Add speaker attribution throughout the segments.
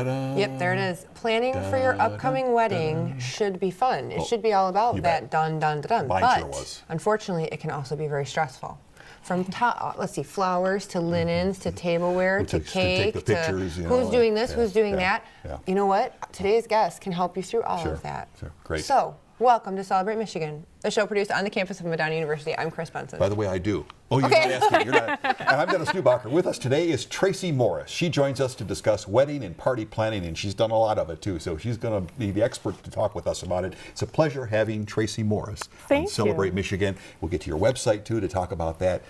Speaker 1: Da-da.
Speaker 2: Yep, there it is. Planning for your upcoming wedding should be fun. It should be all about that done, done, done.
Speaker 1: Mine
Speaker 2: but
Speaker 1: sure was.
Speaker 2: unfortunately, it can also be very stressful. From let's see, flowers to linens to tableware to cake
Speaker 1: to take the pictures,
Speaker 2: who's doing this, who's doing that.
Speaker 1: Yeah.
Speaker 2: You know what? Today's guest can help you through all of that.
Speaker 1: Sure, great.
Speaker 2: So, welcome to Celebrate Michigan, the show produced on the campus of Medina University. I'm Chris Benson.
Speaker 1: By the way, I do. Oh, you're not asking. You're not. And I'm Dennis Newbacher. With us today is Tracie Morris. She joins us to discuss wedding and party planning, and she's done a lot of it too. So she's going to be the expert to talk with us about it. It's a pleasure having Tracie Morris on Celebrate Michigan. We'll get to your website too to talk about that.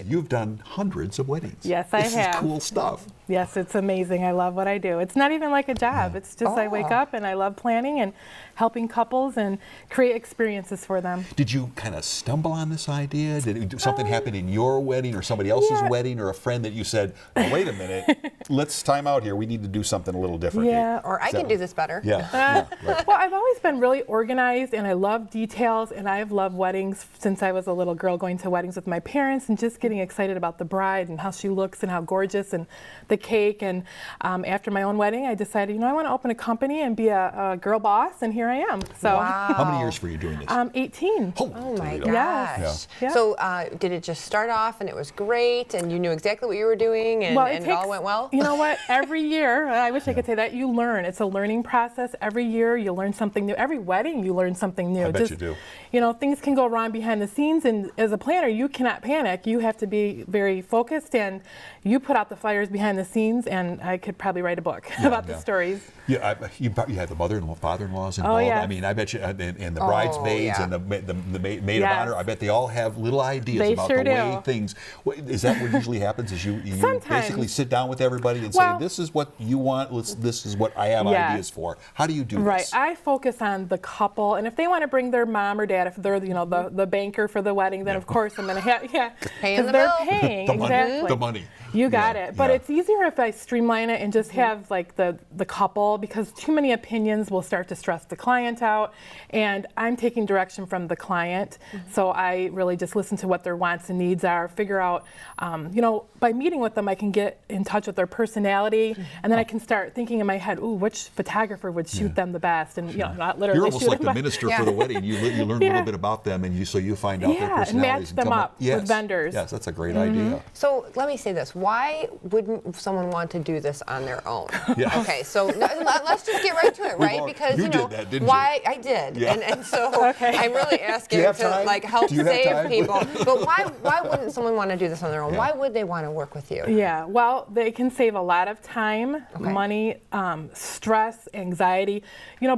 Speaker 1: You've done hundreds of weddings.
Speaker 3: Yes, I have.
Speaker 1: This is cool stuff.
Speaker 3: Yes, it's amazing. I love what I do. It's not even like a job. It's just I wake up and I love planning and helping couples and create experiences for them.
Speaker 1: Did you kind of stumble on this idea? Did something happen in your wedding or somebody else's wedding or a friend that you said, oh, wait a minute, let's time out here. We need to do something a little different.
Speaker 3: Yeah.
Speaker 2: Or I can do this better.
Speaker 1: Yeah. Right.
Speaker 3: Well, I've always been really organized and I love details, and I've loved weddings since I was a little girl, going to weddings with my parents and just getting excited about the bride and how she looks and how gorgeous and the cake. And after my own wedding, I decided, I want to open a company and be a girl boss, and here I am. So
Speaker 2: wow.
Speaker 1: How many years were you doing this?
Speaker 3: 18.
Speaker 2: Oh my gosh.
Speaker 3: Yes. Yeah.
Speaker 2: So did it just start off and it was great and you knew exactly what you were doing and, it all went well?
Speaker 3: You know what? Every year, I wish I could say that, you learn. It's a learning process. Every year you learn something new. Every wedding you learn something new.
Speaker 1: I bet you do.
Speaker 3: Things can go wrong behind the scenes, and as a planner, you cannot panic. You have to be very focused, and you put out the fires behind the scenes, and I could probably write a book about the stories.
Speaker 1: Yeah, you had the mother-in-law, father-in-laws involved.
Speaker 3: Oh, yeah.
Speaker 1: I mean, I bet you, and the bridesmaids and the maid of honor, I bet they all have little ideas about the way things. Is that what usually happens? Is you basically sit down with everybody and say, this is what you want, this is what I have ideas for. How do you do this?
Speaker 3: Right. I focus on the couple, and if they want to bring their mom or dad, if they're the banker for the wedding, then of course I'm going to have
Speaker 2: paying the
Speaker 3: they're
Speaker 2: bill.
Speaker 3: paying
Speaker 1: the money.
Speaker 3: You got it. But it's easier if I streamline it and just have like the couple, because too many opinions will start to stress the client out, and I'm taking direction from the client. So I really just listen to what their wants and needs are, figure out, by meeting with them, I can get in touch with their personality, and then I can start thinking in my head, ooh, which photographer would shoot them the best, and not literally.
Speaker 1: You're almost like the minister for the wedding. You learn a little bit about them, and you find out their personalities
Speaker 3: and match them up with vendors.
Speaker 1: Yes, that's a great idea.
Speaker 2: So let me say this: why wouldn't someone want to do this on their own?
Speaker 1: Yeah.
Speaker 2: Okay, so let's just get right to it, right? Because
Speaker 1: you did that, didn't
Speaker 2: why you? I did, and so I'm really asking to help save people. But why wouldn't someone want to do this on their own? Why would they want to work with you?
Speaker 3: Yeah, well, they can save a lot of time, money, stress, anxiety.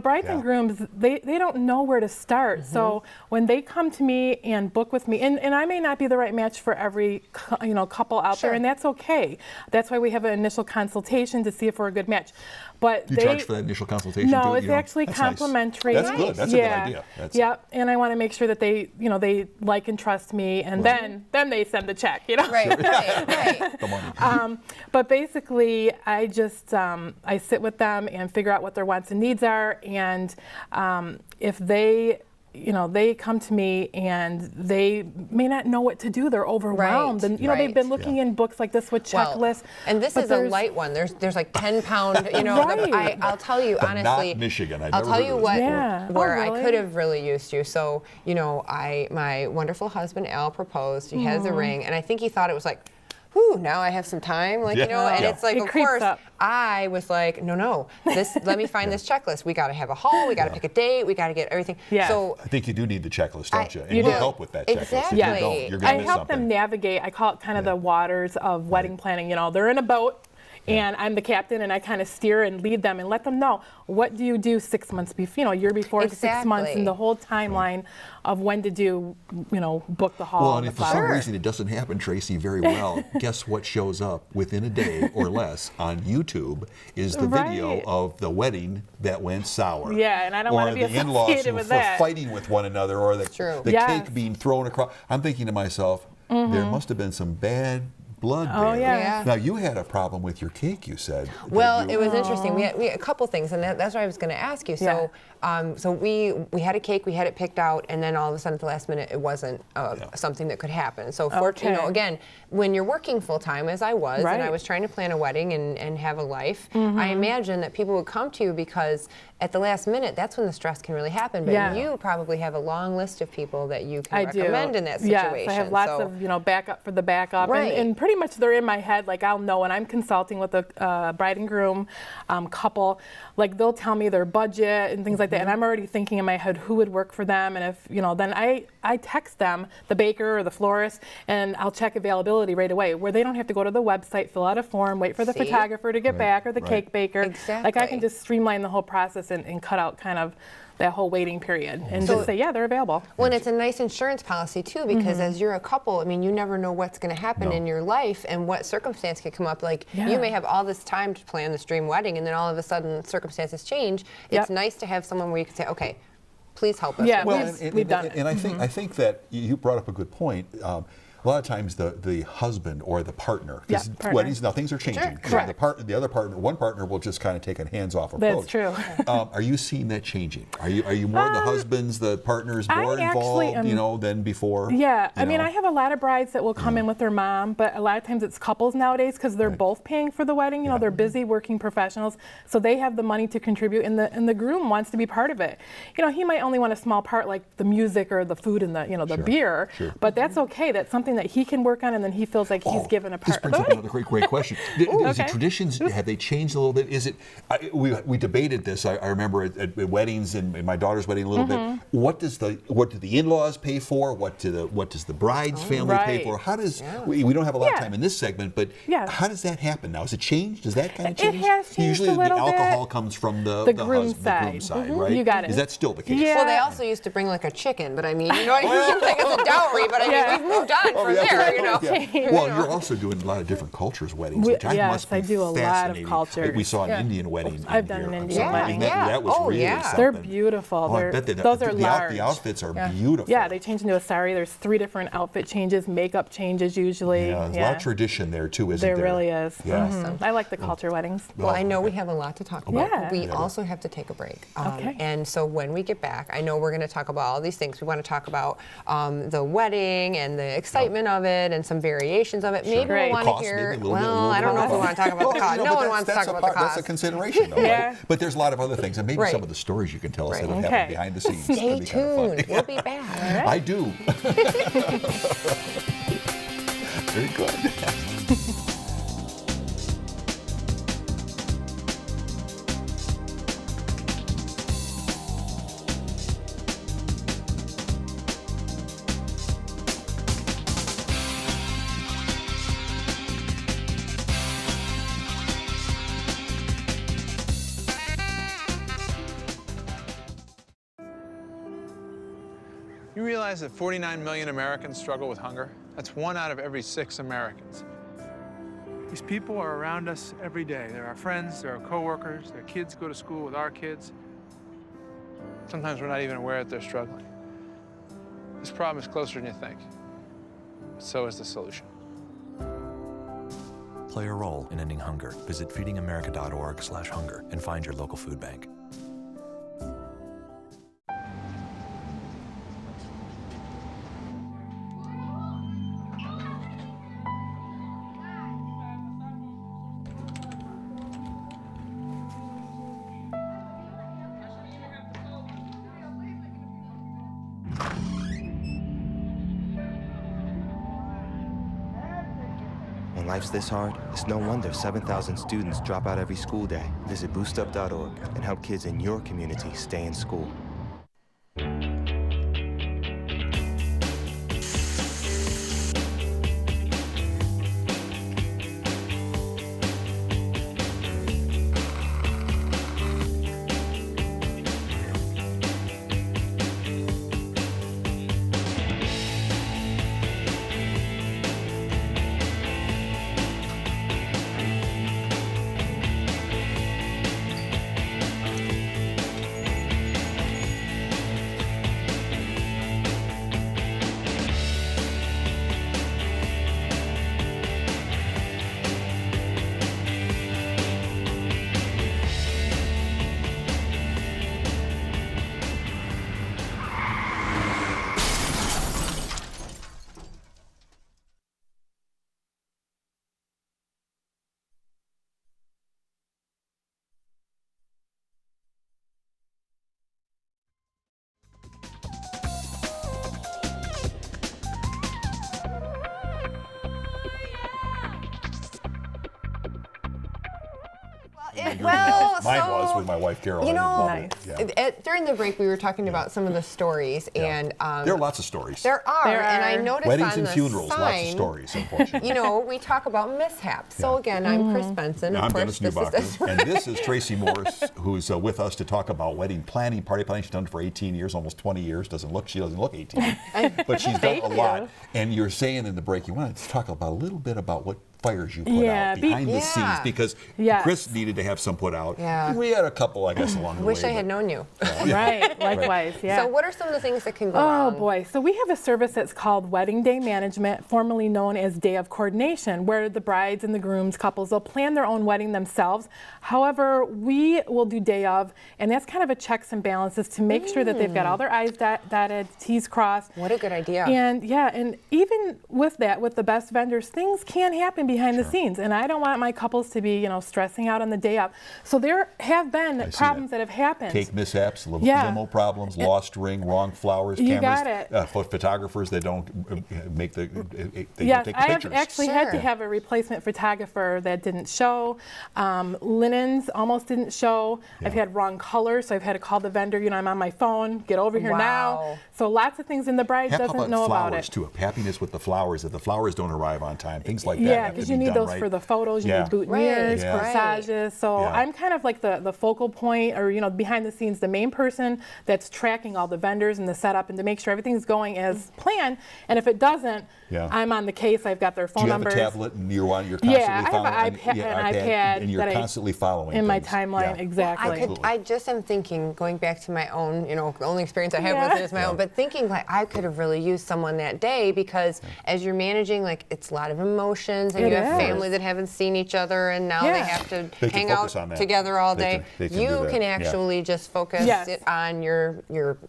Speaker 3: Brides and grooms, they don't know where to start. So when they come to me and book with me, and I may not be the right match for every couple out there, and that's okay. That's why we have an initial consultation to see if we're a good match. But
Speaker 1: you charge for that initial consultation?
Speaker 3: No, it's actually complimentary.
Speaker 1: Nice. That's good. That's a good idea.
Speaker 3: And I want to make sure that they like and trust me, and then they send the check.
Speaker 2: Right.
Speaker 1: The money.
Speaker 3: But basically, I just I sit with them and figure out what their wants and needs are, and if they come to me and they may not know what to do. They're overwhelmed. And, they've been looking in books like this with checklists.
Speaker 2: And this is a light one. There's like 10-pound, I'll tell you honestly.
Speaker 1: Not Michigan.
Speaker 2: I'll tell you where
Speaker 3: really?
Speaker 2: I could have really used you. So, my wonderful husband, Al, proposed. He has a ring. And I think he thought it was like, whew, now I have some time, and it's like, of course, I was like, no, let me find this checklist. We got to have a hall, we got to pick a date, we got to get everything.
Speaker 3: Yeah.
Speaker 2: So
Speaker 1: I think you do need the checklist, don't you? And you help with that checklist.
Speaker 2: Exactly.
Speaker 1: If you don't, you're going to miss
Speaker 3: help them navigate. I call it kind of the waters of wedding planning. They're in a boat. And I'm the captain, and I kind of steer and lead them and let them know, what do you do 6 months before, a year before, 6 months, and the whole timeline of when to do, book the hall.
Speaker 1: Well, and if for some reason it doesn't happen, Tracie, very well, guess what shows up within a day or less on YouTube is the video of the wedding that went sour.
Speaker 3: Yeah, and I don't want to be associated with that.
Speaker 1: Or the in-laws fighting with one another, or the cake being thrown across. I'm thinking to myself, there must have been some bad blood there.
Speaker 3: Oh, yeah.
Speaker 1: Now, you had a problem with your cake, you said.
Speaker 2: Well, it was interesting. We had a couple things, and that's what I was going to ask you. So, so we had a cake, we had it picked out, and then all of a sudden at the last minute, it wasn't something that could happen. So, again, when you're working full time, as I was, and I was trying to plan a wedding and have a life, I imagine that people would come to you because at the last minute, that's when the stress can really happen. But you probably have a long list of people that you can recommend in that situation.
Speaker 3: Yes, I have lots of backup for the backup, and pretty much they're in my head. Like I'll know when I'm consulting with a bride and groom couple, like they'll tell me their budget and things like that, and I'm already thinking in my head who would work for them, and if then I text them, the baker or the florist, and I'll check availability right away, where they don't have to go to the website, fill out a form, wait for the photographer to get back or the cake baker.
Speaker 2: Exactly.
Speaker 3: Like I can just streamline the whole process and cut out kind of that whole waiting period and just say, they're available.
Speaker 2: Well, and it's a nice insurance policy too, because as you're a couple, I mean, you never know what's going to happen in your life and what circumstance could come up. Like you may have all this time to plan this dream wedding, and then all of a sudden circumstances change. It's nice to have someone where you can say, okay, please help us.
Speaker 3: Yeah,
Speaker 1: well,
Speaker 3: we've done it.
Speaker 1: And I think that you brought up a good point. A lot of times the husband or the partner, because weddings now things are changing.
Speaker 3: Correct.
Speaker 1: The other partner, one partner will just kind of take a hands-off approach.
Speaker 3: That's true.
Speaker 1: Are you seeing that changing? Are you more the husbands, the partners more involved, than before?
Speaker 3: Yeah, I mean, I have a lot of brides that will come in with their mom, but a lot of times it's couples nowadays because they're both paying for the wedding. They're busy working professionals, so they have the money to contribute, and the groom wants to be part of it. He might only want a small part like the music or the food and the beer, but that's okay. That's something that he can work on, and then he feels like he's given a part.
Speaker 1: This brings up another great question. Is it traditions, have they changed a little bit? Is it, we debated this, I remember at weddings, and my daughter's wedding a little bit. What do the in-laws pay for? What does the bride's family pay for? How does, we don't have a lot of time in this segment, but how does that happen now? Has it changed? Does that kind of change?
Speaker 3: It has changed
Speaker 1: Usually
Speaker 3: a little
Speaker 1: the alcohol comes from the
Speaker 3: groom
Speaker 1: side, right?
Speaker 3: You got it.
Speaker 1: Is that still the case?
Speaker 3: Yeah.
Speaker 2: Well, they also used to bring like a chicken, but I mean, you know what I mean? Like it's a dowry, but I mean, we've moved on from there,
Speaker 1: Well, you're also doing a lot of different cultures' weddings, which must be
Speaker 3: I do a lot of cultures.
Speaker 1: We saw an Indian wedding.
Speaker 3: I've done an Indian wedding.
Speaker 1: That was really something.
Speaker 3: They're beautiful. Those are large.
Speaker 1: The outfits are beautiful.
Speaker 3: Yeah, they change into a sari. There's 3 different outfit changes, makeup changes usually.
Speaker 1: Yeah, there's a lot of tradition there too, isn't there?
Speaker 3: There really is.
Speaker 1: Yeah.
Speaker 3: I like the culture weddings.
Speaker 2: Well, I know we have a lot to talk about.
Speaker 3: Yeah.
Speaker 2: We also have to take a break.
Speaker 3: Okay.
Speaker 2: And so when we get back, I know we're going to talk about all these things. We want to talk about the wedding and the excitement of it and some variations of it. Maybe we'll want to hear. Well, I don't know if we want to talk about the cost. No one wants to talk about the cost.
Speaker 1: That's a consideration, though, right? But there's a lot of other things, and maybe some of the stories you can tell us that have happened behind the scenes.
Speaker 2: Stay tuned. We'll be back.
Speaker 1: I do. Very good.
Speaker 4: You realize that 49 million Americans struggle with hunger? That's 1 out of every 6 Americans.
Speaker 5: These people are around us every day. They're our friends, they're our coworkers, their kids go to school with our kids.
Speaker 4: Sometimes we're not even aware that they're struggling. This problem is closer than you think. But so is the solution.
Speaker 6: Play a role in ending hunger. Visit feedingamerica.org/hunger and find your local food bank.
Speaker 7: When life's this hard, it's no wonder 7,000 students drop out every school day. Visit boostup.org and help kids in your community stay in school.
Speaker 1: doing
Speaker 2: Well,
Speaker 1: nails. Mine
Speaker 2: so,
Speaker 1: was with my wife Carol.
Speaker 2: You know,
Speaker 1: I didn't love it.
Speaker 2: during the break we were talking about some of the stories, and
Speaker 1: there are lots of stories.
Speaker 2: There are, and I noticed
Speaker 1: weddings
Speaker 2: on
Speaker 1: and
Speaker 2: the
Speaker 1: funerals,
Speaker 2: sign,
Speaker 1: lots of stories, unfortunately.
Speaker 2: You know, we talk about mishaps. So again, I'm Chris Benson.
Speaker 1: I'm
Speaker 2: of
Speaker 1: Dennis
Speaker 2: course,
Speaker 1: Newbacher, and this is Tracie Morris, who's with us to talk about wedding planning, party planning. She's done it for 18 years, almost 20 years. She doesn't look 18, but she's done a lot. And you're saying in the break, you wanted to talk about a little bit about what fires you put out behind the scenes, because Chris needed to have some put out.
Speaker 2: Yeah.
Speaker 1: We had a couple, I guess, along the way.
Speaker 2: Wish I had known you.
Speaker 3: Right, likewise, yeah.
Speaker 2: So what are some of the things that can go wrong?
Speaker 3: Oh boy, so we have a service that's called Wedding Day Management, formerly known as Day of Coordination, where the brides and the grooms, couples, will plan their own wedding themselves. However, we will do day of, and that's kind of a checks and balances to make sure that they've got all their I's dotted, T's crossed.
Speaker 2: What a good idea.
Speaker 3: And and even with that, with the best vendors, things can happen behind the scenes, and I don't want my couples to be, stressing out on the day of. So there have been problems that have happened.
Speaker 1: Cake mishaps, limo problems, lost ring, wrong flowers,
Speaker 3: you
Speaker 1: cameras,
Speaker 3: got it.
Speaker 1: Photographers that don't make the
Speaker 3: yes,
Speaker 1: don't take the
Speaker 3: I
Speaker 1: pictures.
Speaker 3: have actually had to have a replacement photographer that didn't show. Linens almost didn't show. I've had wrong colors, so I've had to call the vendor. I'm on my phone. Get over here now. So lots of things, and the bride doesn't know about it.
Speaker 1: Too. Happiness with the flowers, that the flowers don't arrive on time, things like that.
Speaker 3: Yeah, because you need those for the photos. You need boutonnieres, corsages. So I'm kind of like the focal point, or behind the scenes, the main person that's tracking all the vendors and the setup, and to make sure everything's going as planned. And if it doesn't, I'm on the case. I've got their phone numbers.
Speaker 1: Do you have a tablet and you're constantly following?
Speaker 3: I have an iPad
Speaker 1: and you're constantly following
Speaker 3: in
Speaker 1: things.
Speaker 3: my timeline. Exactly.
Speaker 2: Well, I just am thinking, going back to my own, the only experience I have with it is my own, but thinking like I could have really used someone that day, because as you're managing, like, it's a lot of emotions, and you have family that haven't seen each other, and now they have to hang out together all day. You can actually just focus it on your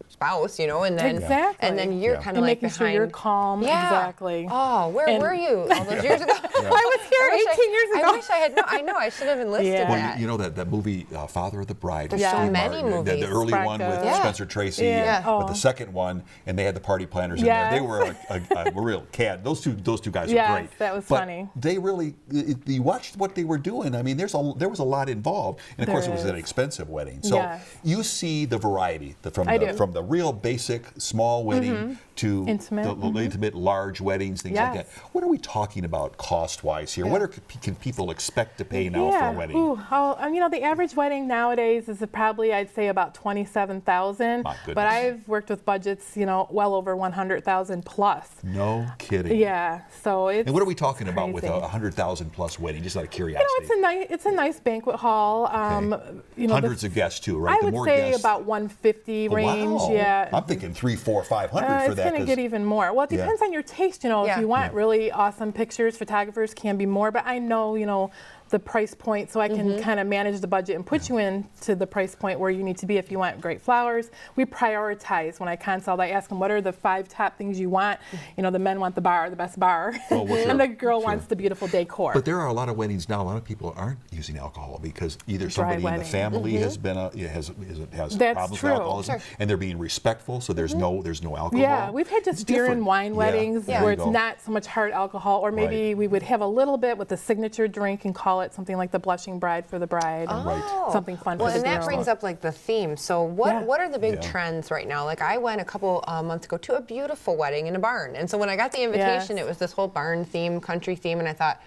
Speaker 2: spouse, and then you're kind of like
Speaker 3: making sure you're calm. Exactly.
Speaker 2: Oh, where were you all those years ago?
Speaker 3: I was here 18 years ago.
Speaker 2: I wish I had. I know. I should have enlisted that.
Speaker 1: Well, that movie Father of the Bride.
Speaker 2: There's so many movies.
Speaker 1: The early one with Spencer Tracy, but the second one, and they had the party planners in there. They were a real cad. Those two guys were great.
Speaker 3: That was funny.
Speaker 1: They really, you watched what they were doing. I mean, there was a lot involved, and of course it was an expensive wedding. So you see the variety from the real basic small wedding to the intimate large weddings, things like that. What are we talking about cost-wise here? What can people expect to pay now for a wedding?
Speaker 3: The average wedding nowadays is probably, I'd say, about $27,000. But I've worked with budgets, well over $100,000 plus.
Speaker 1: No kidding.
Speaker 3: Yeah. So it's.
Speaker 1: And what are we talking about with a $100,000 plus wedding? Just out of curiosity.
Speaker 3: It's a nice banquet hall.
Speaker 1: Hundreds of guests too, right?
Speaker 3: I would say about 150 range.
Speaker 1: Wow.
Speaker 3: Yeah.
Speaker 1: I'm thinking 300, 400, 500 for that.
Speaker 3: It's going to get even more. Well, it depends on your taste. If you want really awesome pictures, photographers can be more. But I know, the price point, so I can kind of manage the budget and put you in to the price point where you need to be if you want great flowers. We prioritize when I consult. I ask them, what are the 5 top things you want? The men want the best bar, and the girl wants the beautiful decor.
Speaker 1: But there are a lot of weddings now. A lot of people aren't using alcohol because either somebody in the family has been has problems with alcoholism, and they're being respectful, so there's no alcohol.
Speaker 3: Yeah, we've had just beer and wine weddings where it's not so much hard alcohol, or maybe we would have a little bit with the signature drink and call it something like the blushing bride for the bride. Something fun for the girl.
Speaker 2: And that brings up like the theme. So what are the big trends right now? Like I went a couple months ago to a beautiful wedding in a barn. And so when I got the invitation, it was this whole barn theme, country theme, and I thought,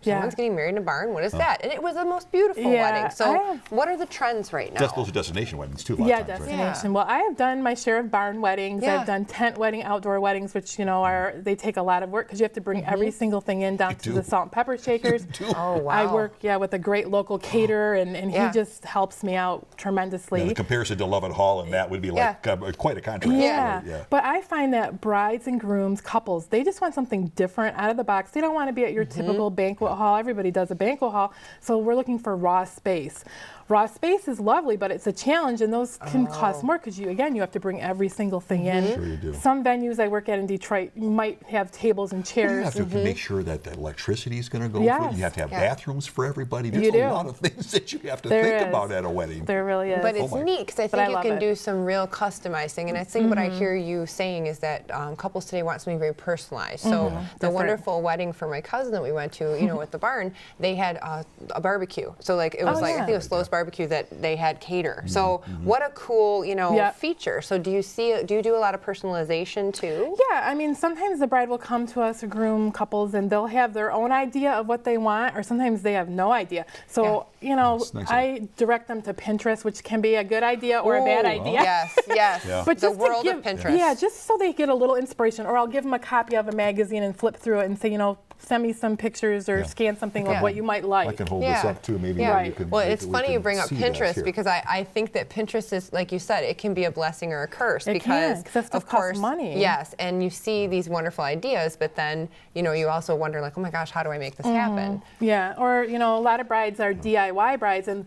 Speaker 2: someone's getting married in a barn. What is that? And it was the most beautiful wedding. So what are they trends right now?
Speaker 1: Those are destination weddings too.
Speaker 3: Destination.
Speaker 1: Right?
Speaker 3: Well, I have done my share of barn weddings. I've done tent wedding, outdoor weddings, which they take a lot of work because you have to bring every single thing in down to the salt and pepper shakers.
Speaker 2: Oh wow!
Speaker 3: I work with a great local caterer, and he just helps me out tremendously.
Speaker 1: The comparison to Lovett Hall and that would be like quite a contrast.
Speaker 3: Yeah. But I find that brides and grooms, couples, they just want something different out of the box. They don't want to be at your typical banquet hall. Everybody does a banquet hall, so we're looking for raw space. raw space is lovely, but it's a challenge, and those can cost more because you have to bring every single thing in.
Speaker 1: Sure you do.
Speaker 3: Some venues I work at in Detroit, you might have tables and chairs.
Speaker 1: You have to make sure that the electricity is going to go
Speaker 3: Yes.
Speaker 1: for it. You have to have bathrooms for everybody. There's
Speaker 3: You do.
Speaker 1: a lot of things that you have to
Speaker 3: There
Speaker 1: think
Speaker 3: is.
Speaker 1: about at a wedding.
Speaker 3: There really is.
Speaker 2: But it's neat because I
Speaker 3: But I
Speaker 2: think you
Speaker 3: love
Speaker 2: can
Speaker 3: it.
Speaker 2: do some real customizing. And I think what I hear you saying is that couples today want something very personalized. So the
Speaker 3: Different.
Speaker 2: wonderful wedding for my cousin that we went to, you know, at the barn, they had a barbecue. So like it was I think it was Slo's Barbecue that they had cater. So what a cool, you know, feature. So do you do a lot of personalization too?
Speaker 3: Yeah, I mean, sometimes the bride will come to us, or groom couples, and they'll have their own idea of what they want, or sometimes they have no idea. So, you know,
Speaker 1: nice.
Speaker 3: I direct them to Pinterest, which can be a good idea or a bad idea.
Speaker 2: Yes, yes.
Speaker 1: Yeah.
Speaker 3: But
Speaker 2: The
Speaker 3: just
Speaker 2: world
Speaker 3: to give,
Speaker 2: of Pinterest.
Speaker 3: Yeah, just so they get a little inspiration, or I'll give them a copy of a magazine and flip through it and say, you know, send me some pictures or scan something of what you might like.
Speaker 1: I can hold this up too, maybe.
Speaker 2: Yeah.
Speaker 1: You can,
Speaker 2: Well, it's
Speaker 1: we
Speaker 2: funny
Speaker 1: can
Speaker 2: you bring up
Speaker 1: see that
Speaker 2: Pinterest
Speaker 1: here.
Speaker 2: because I think that Pinterest is, like you said, it can be a blessing or a curse
Speaker 3: It
Speaker 2: because,
Speaker 3: can, 'cause that stuff
Speaker 2: of
Speaker 3: costs
Speaker 2: course,
Speaker 3: money.
Speaker 2: yes, and you see these wonderful ideas, but then you know you also wonder like, oh my gosh, how do I make this happen?
Speaker 3: Yeah, or you know, a lot of brides are DIY brides, and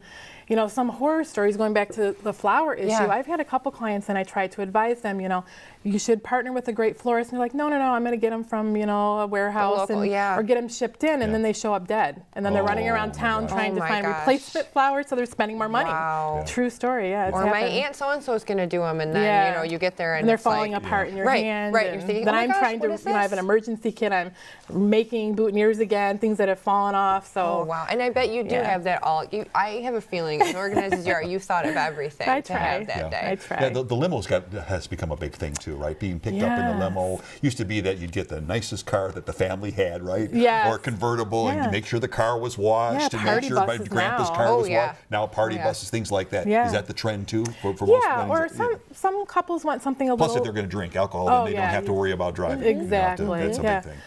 Speaker 3: you know, some horror stories going back to the flower issue.
Speaker 2: Yeah.
Speaker 3: I've had a couple clients, and I tried to advise them, you know, you should partner with a great florist. And they're like, no, I'm going to get them from, you know, a warehouse
Speaker 2: local,
Speaker 3: or get them shipped in, and then they show up dead, and then they're running around town trying to find replacement flowers, so they're spending more money.
Speaker 2: Wow.
Speaker 3: True story, yeah. It's
Speaker 2: Or my
Speaker 3: happened.
Speaker 2: aunt so and so is going to do them, and then you know you get there and
Speaker 3: they're
Speaker 2: it's
Speaker 3: falling
Speaker 2: like,
Speaker 3: apart in your
Speaker 2: Right,
Speaker 3: hand.
Speaker 2: right.
Speaker 3: and
Speaker 2: You're thinking,
Speaker 3: then
Speaker 2: oh my
Speaker 3: I'm
Speaker 2: gosh,
Speaker 3: trying to,
Speaker 2: what is
Speaker 3: you know, I have an
Speaker 2: this?
Speaker 3: emergency kit. I'm making boutonnieres again, things that have fallen off. So.
Speaker 2: Oh wow! And I bet you do have that all. I have a feeling, as organized as you are, you thought of everything
Speaker 3: I
Speaker 2: to have
Speaker 3: try.
Speaker 2: that day.
Speaker 3: I try.
Speaker 1: Yeah, the limo's has become a big thing too, right? Being picked up in the limo. Used to be that you'd get the nicest car that the family had, right?
Speaker 3: Yes.
Speaker 1: Or a convertible, and you make sure the car was washed, and make
Speaker 3: party
Speaker 1: sure my
Speaker 3: buses
Speaker 1: grandpa's
Speaker 3: now.
Speaker 1: car was
Speaker 2: yeah.
Speaker 1: washed. Now party buses, things like that.
Speaker 3: Yeah.
Speaker 1: Is that the trend too for most
Speaker 3: Yeah,
Speaker 1: weddings?
Speaker 3: or some couples want something a
Speaker 1: Plus,
Speaker 3: little.
Speaker 1: if they're going to drink alcohol, then they don't have to worry about driving.
Speaker 3: Exactly.
Speaker 1: That's a big thing.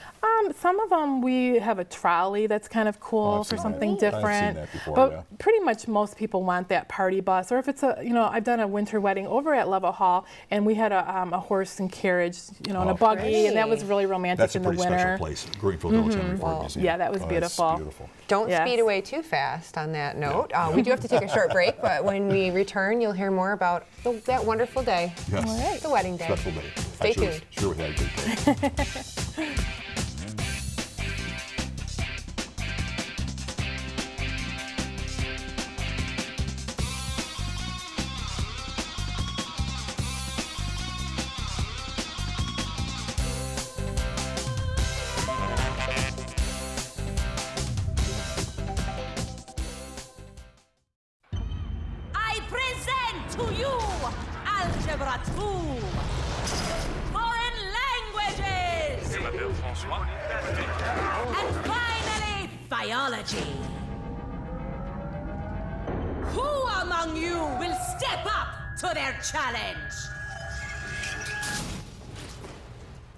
Speaker 3: Some of them we have a trolley that's kind of cool
Speaker 1: I've
Speaker 3: for
Speaker 1: seen
Speaker 3: something
Speaker 1: that.
Speaker 3: different.
Speaker 1: I've seen that before,
Speaker 3: but
Speaker 1: yeah.
Speaker 3: pretty much most people want that party bus, or if it's a, you know, I've done a winter wedding over at Love Hall, and we had a horse and carriage, you know, and a buggy, and that was really romantic
Speaker 1: That's a
Speaker 3: in the
Speaker 1: pretty
Speaker 3: winter.
Speaker 1: special place, Greenfield Village Henry Ford Museum.
Speaker 3: Yeah, that was beautiful.
Speaker 1: That's beautiful.
Speaker 2: Don't speed away too fast on that note. We do have to take a short break, but when we return, you'll hear more about that wonderful day,
Speaker 1: Yes.
Speaker 2: the wedding day.
Speaker 1: Special day.
Speaker 2: Stay tuned.
Speaker 1: Sure, we had a good day.
Speaker 8: I present to you Algebra 2, Foreign Languages, and finally, Biology. Who among you will step up to their challenge?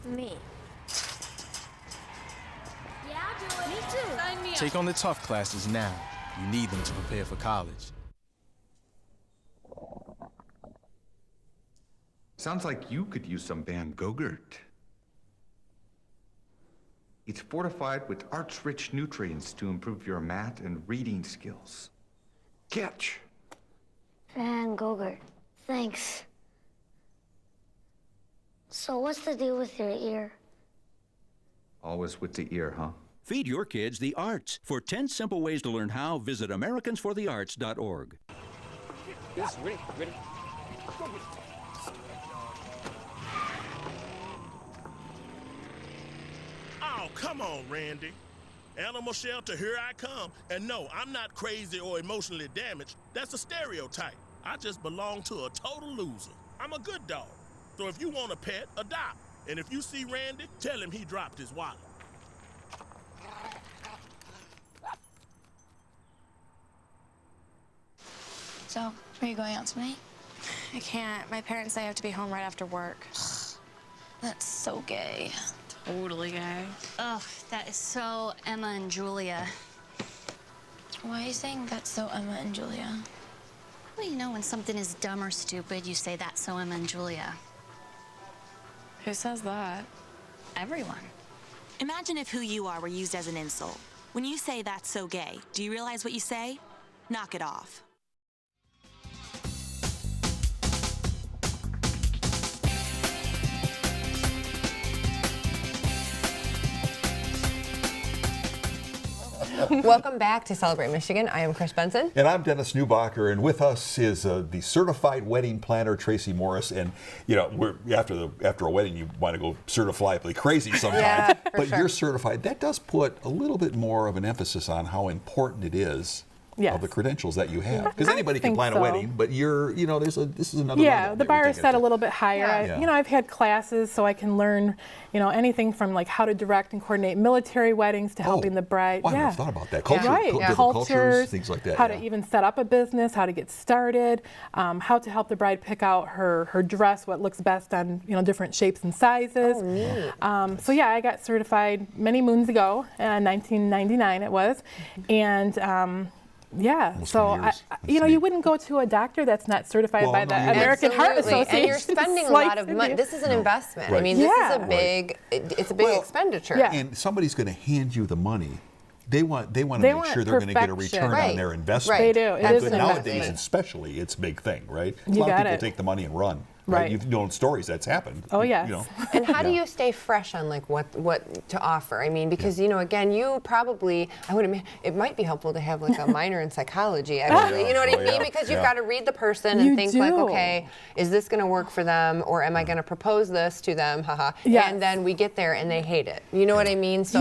Speaker 9: Me.
Speaker 8: Yeah, I'll do it. Me too. Sign me up.
Speaker 10: Take on the tough classes now. You need them to prepare for college.
Speaker 11: Sounds like you could use some Van Gogurt. It's fortified with arts-rich nutrients to improve your math and reading skills. Catch.
Speaker 9: Van Gogurt. Thanks. So what's the deal with your ear?
Speaker 11: Always with the ear, huh?
Speaker 12: Feed your kids the arts. For 10 simple ways to learn how, visit AmericansForTheArts.org.
Speaker 13: Yes, ready, ready.
Speaker 14: Oh, come on, Randy. Animal shelter, here I come. And no, I'm not crazy or emotionally damaged. That's a stereotype. I just belong to a total loser. I'm a good dog. So if you want a pet, adopt. And if you see Randy, tell him he dropped his wallet.
Speaker 15: So, are you going out tonight?
Speaker 16: I can't. My parents say I have to be home right after work.
Speaker 15: That's so gay.
Speaker 16: Totally gay.
Speaker 15: Ugh, that is so Emma and Julia. Why are you saying that's so Emma and Julia?
Speaker 16: Well, you know, when something is dumb or stupid, you say that's so Emma and Julia.
Speaker 15: Who says that?
Speaker 16: Everyone.
Speaker 17: Imagine if who you are were used as an insult. When you say that's so gay, do you realize what you say? Knock it off.
Speaker 2: Welcome back to Celebrate Michigan. I am Chris Benson.
Speaker 1: And I'm Dennis Newbacher, and with us is the certified wedding planner, Tracie Morris. And you know, we're after a wedding, you want to go certifiably crazy sometimes.
Speaker 2: Yeah,
Speaker 1: but
Speaker 2: sure.
Speaker 1: you're certified. That does put a little bit more of an emphasis on how important it is.
Speaker 3: Yes.
Speaker 1: Of the credentials that you have, because anybody can plan
Speaker 3: so.
Speaker 1: a wedding, but this is another.
Speaker 3: Yeah, the bar is set a little bit higher.
Speaker 1: Yeah.
Speaker 3: I've had classes so I can learn, anything from like how to direct and coordinate military weddings to helping the bride.
Speaker 1: I never thought about that. Culture,
Speaker 3: right?
Speaker 1: cultures, things like that.
Speaker 3: How to even set up a business, how to get started, how to help the bride pick out her dress, what looks best on different shapes and sizes.
Speaker 2: Oh, neat.
Speaker 3: So yeah, I got certified many moons ago, 1999 it was, and. Yeah, so you wouldn't go to a doctor that's not certified by the American Heart Association.
Speaker 2: And you're spending a lot of money. This is an investment.
Speaker 1: Right.
Speaker 2: I mean, this is a big, it's a big expenditure.
Speaker 3: Yeah.
Speaker 1: And somebody's going to hand you the money. They want to make sure they're going to get a return on their investment.
Speaker 3: Right. They do. It is an
Speaker 1: nowadays,
Speaker 3: investment.
Speaker 1: especially, it's a big thing, right? A
Speaker 3: You
Speaker 1: lot of
Speaker 3: got
Speaker 1: people
Speaker 3: it.
Speaker 1: take the money and run.
Speaker 3: Right.
Speaker 1: You've known stories that's happened.
Speaker 3: Oh, yes.
Speaker 2: And how do you stay fresh on like what to offer? I mean, because again, you probably it might be helpful to have like a minor in psychology. Actually, you know what I mean? Because you've got to read the person and think like, okay, is this going to work for them, or am I going to propose this to them? Haha.
Speaker 3: Yes.
Speaker 2: And then we get there and they hate it. You know what I mean? So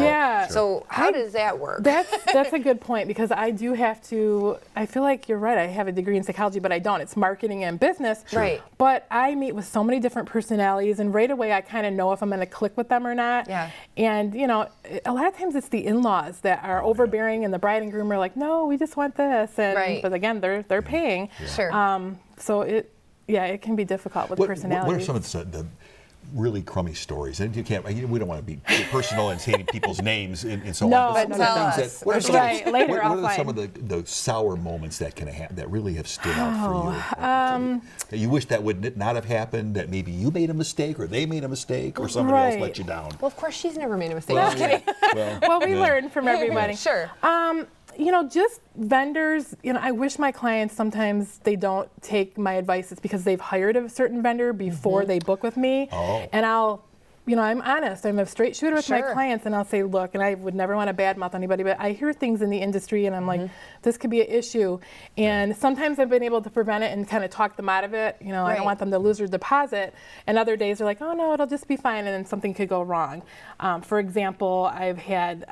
Speaker 2: so how does that work?
Speaker 3: That's a good point, because I do have to. I feel like you're right. I have a degree in psychology, but I don't. It's marketing and business.
Speaker 2: Right.
Speaker 3: But I meet with so many different personalities, and right away I kind of know if I'm going to click with them or not.
Speaker 2: Yeah.
Speaker 3: And a lot of times it's the in-laws that are overbearing, and the bride and groom are like, no, we just want this. And but again, they're paying.
Speaker 2: Sure.
Speaker 3: So it can be difficult with personalities.
Speaker 1: What are some of the really crummy stories? And we don't want to be personal and saying people's names and so
Speaker 3: no,
Speaker 1: on.
Speaker 3: But tell
Speaker 1: us. What are some of the sour moments that can happen that really have stood out for you? That you wish that would not have happened, that maybe you made a mistake or they made a mistake or somebody else let you down?
Speaker 2: Well, of course, she's never made a mistake. Just kidding.
Speaker 3: Well, we learn from every wedding.
Speaker 2: Sure.
Speaker 3: Just vendors, I wish my clients sometimes they don't take my advice. It's because they've hired a certain vendor before they book with me.
Speaker 1: Oh.
Speaker 3: And I'm honest. I'm a straight shooter with my clients, and I'll say, look, and I would never want to badmouth anybody, but I hear things in the industry and I'm like, this could be an issue. And sometimes I've been able to prevent it and kind of talk them out of it. I don't want them to lose their deposit. And other days they're like, oh no, it'll just be fine, and then something could go wrong. For example, I've had,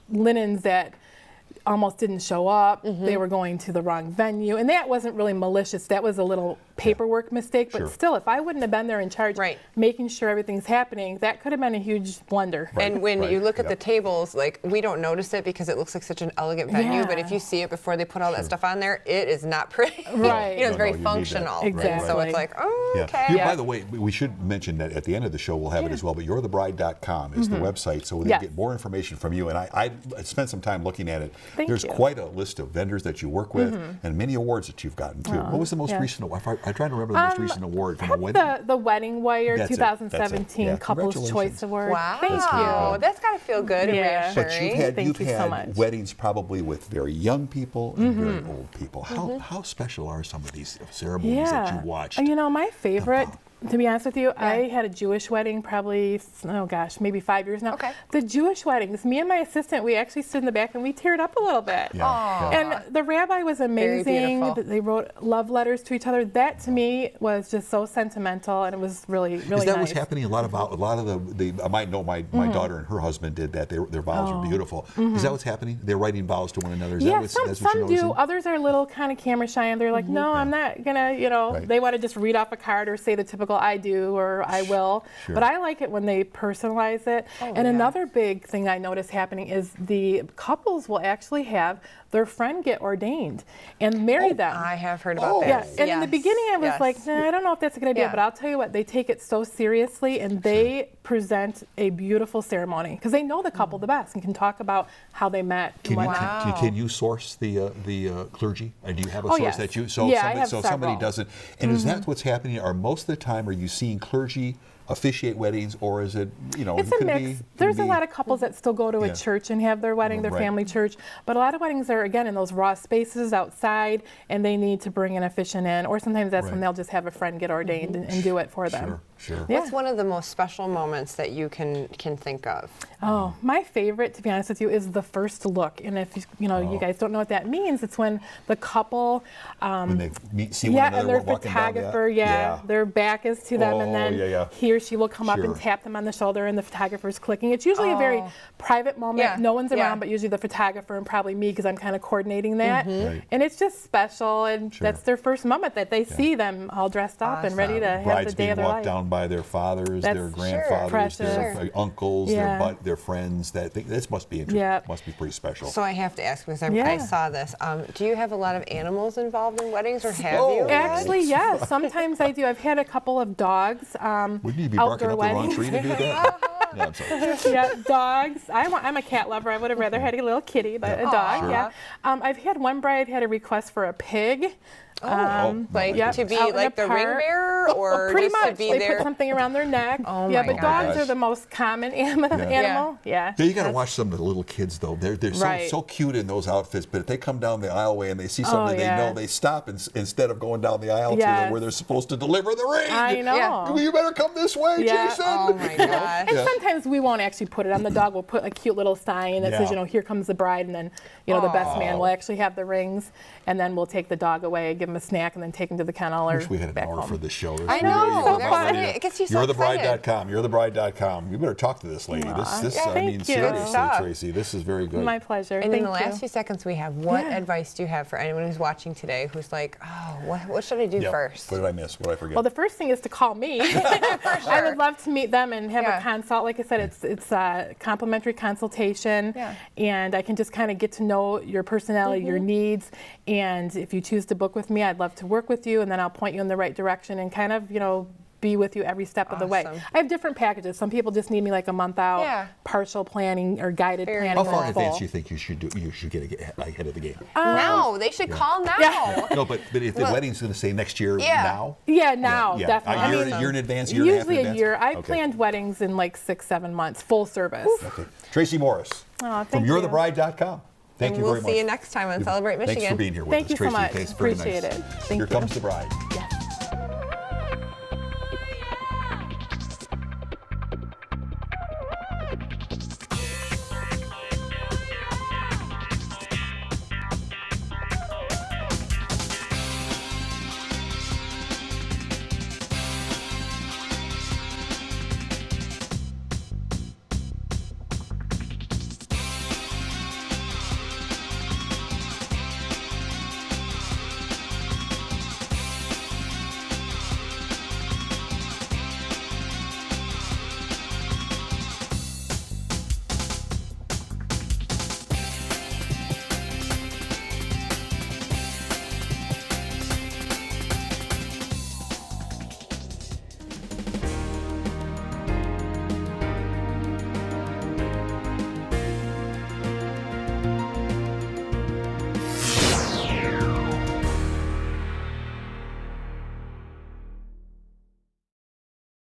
Speaker 3: linens that almost didn't show up. They were going to the wrong venue, and that wasn't really malicious. That was a little paperwork mistake, but still, if I wouldn't have been there in charge, making sure everything's happening, that could have been a huge blunder.
Speaker 2: And when you look at the tables, like, we don't notice it because it looks like such an elegant venue, but if you see it before they put all that stuff on there, it is not pretty.
Speaker 3: Right.
Speaker 2: It's very functional.
Speaker 3: Exactly.
Speaker 2: So it's like, okay.
Speaker 1: By the way, we should mention that at the end of the show we'll have it as well, but you'rethebride.com is the website, so we can get more information from you. And I spent some time looking at it. There's quite a list of vendors that you work with and many awards that you've gotten too. What was the most recent award? I'm trying to remember the most recent award from a wedding.
Speaker 3: The Wedding Wire
Speaker 1: That's
Speaker 3: 2017 Couples Choice Award.
Speaker 2: Wow.
Speaker 3: Thank you.
Speaker 2: That's got to feel good and reassuring.
Speaker 1: But you've had weddings probably with very young people and very old people. How special are some of these ceremonies that you watched?
Speaker 3: My favorite, to be honest with you, I had a Jewish wedding probably, maybe 5 years now.
Speaker 2: Okay.
Speaker 3: The Jewish weddings, me and my assistant, we actually stood in the back and we teared up a little bit. And the rabbi was amazing. They wrote love letters to each other. That to me was just so sentimental, and it was really, really nice.
Speaker 1: Is that what's happening? A lot of the I might know my daughter and her husband did that. Their vows are beautiful. Is that what's happening? They're writing vows to one another. Is that that's what
Speaker 3: some
Speaker 1: you're
Speaker 3: do.
Speaker 1: noticing?
Speaker 3: Others are a little kind of camera shy, and they're like, no, I'm not gonna, they want to just read off a card or say the typical I do or I will. But I like it when they personalize it. And another big thing I notice happening is the couples will actually have their friend get ordained and marry them.
Speaker 2: I have heard about that.
Speaker 3: Yeah. And in the beginning I was like, nah, I don't know if that's a good idea, but I'll tell you what, they take it so seriously and they present a beautiful ceremony because they know the couple the best and can talk about how they met.
Speaker 1: Can you source the clergy? And do you have a source that you somebody doesn't? And is that what's happening? Are most of the time are you seeing clergy officiate weddings, or is it,
Speaker 3: it's a mix. There's a lot of couples that still go to a church and have their wedding, their family church, but a lot of weddings are, again, in those raw spaces outside, and they need to bring an officiant in, or sometimes that's when they'll just have a friend get ordained and do it for them.
Speaker 1: Sure.
Speaker 3: Yeah.
Speaker 2: What's one of the most special moments that you can think of?
Speaker 3: Oh, my favorite, to be honest with you, is the first look. And if you know, you guys don't know what that means, it's when the couple,
Speaker 1: when they see one another
Speaker 3: and their
Speaker 1: walking down
Speaker 3: photographer, their back is to them, and then he or she will come up and tap them on the shoulder, and the photographer's clicking. It's usually a very private moment. No one's around, but usually the photographer and probably me, because I'm kind of coordinating that.
Speaker 1: Right.
Speaker 3: And it's just special, and that's their first moment that they see them all dressed up and ready to have the day of their life.
Speaker 1: Brides being walked down by their fathers, their grandfathers, their uncles, their friends. This must be interesting. Must be pretty special.
Speaker 2: So I have to ask, because I saw this. Do you have a lot of animals involved in weddings, or have you?
Speaker 3: Actually, yes. Sometimes I do. I've had a couple of dogs.
Speaker 1: Wouldn't you be barking up the wrong tree to do that? No, I'm sorry.
Speaker 3: Yeah, dogs. I'm a cat lover. I would have rather had a little kitty, but a dog. Yeah. I've had one bride had a request for a pig.
Speaker 2: To be like the ring bearer, or
Speaker 3: pretty
Speaker 2: just
Speaker 3: much
Speaker 2: to be
Speaker 3: they
Speaker 2: there?
Speaker 3: put something around their neck.
Speaker 2: Oh
Speaker 3: yeah,
Speaker 2: my
Speaker 3: but dogs are the most common animal. Yeah.
Speaker 1: You got to watch some of the little kids though. They're so cute in those outfits. But if they come down the aisleway and they see something they know, they stop instead of going down the aisle to where they're supposed to deliver the ring.
Speaker 3: I know.
Speaker 1: You better come this way, Jason.
Speaker 2: Oh my gosh.
Speaker 3: And sometimes we won't actually put it on the dog. We'll put a cute little sign that says, here comes the bride, and then the best man will actually have the rings, and then we'll take the dog away, give him a snack, and then take him to the kennel or
Speaker 1: we had an hour for this show.
Speaker 2: I know. It gets you so excited.
Speaker 1: You'rethebride.com. You better talk to this lady. Seriously, Tracie, this is very good.
Speaker 3: My pleasure.
Speaker 2: And in the last few seconds we have, what advice do you have for anyone who's watching today who's like, what should I do first?
Speaker 1: What did I miss? What did I forget?
Speaker 3: Well, the first thing is to call me. I would love to meet them and have a consult. Like I said, it's a complimentary consultation, and I can just kind of get to know your personality, your needs, and if you choose to book with me, I'd love to work with you, and then I'll point you in the right direction and kind of, be with you every step of the way. I have different packages. Some people just need me like a month out, partial planning or guided planning.
Speaker 1: How far in advance do you think you should get ahead of the game?
Speaker 2: Now. They should call now.
Speaker 1: No, but if the wedding's going to say next year, now?
Speaker 3: Yeah, now, definitely.
Speaker 1: A year in advance?
Speaker 3: Usually a year. I've planned weddings in like 6-7 months, full service.
Speaker 1: Okay. Tracie Morris from yourethebride.com. Thank you very much.
Speaker 2: We'll see you next time on Celebrate Michigan.
Speaker 1: Thanks for being here with us,
Speaker 3: Thank you so much.
Speaker 1: Tracie.
Speaker 3: Appreciate it.
Speaker 1: Here comes the bride.
Speaker 3: Yes.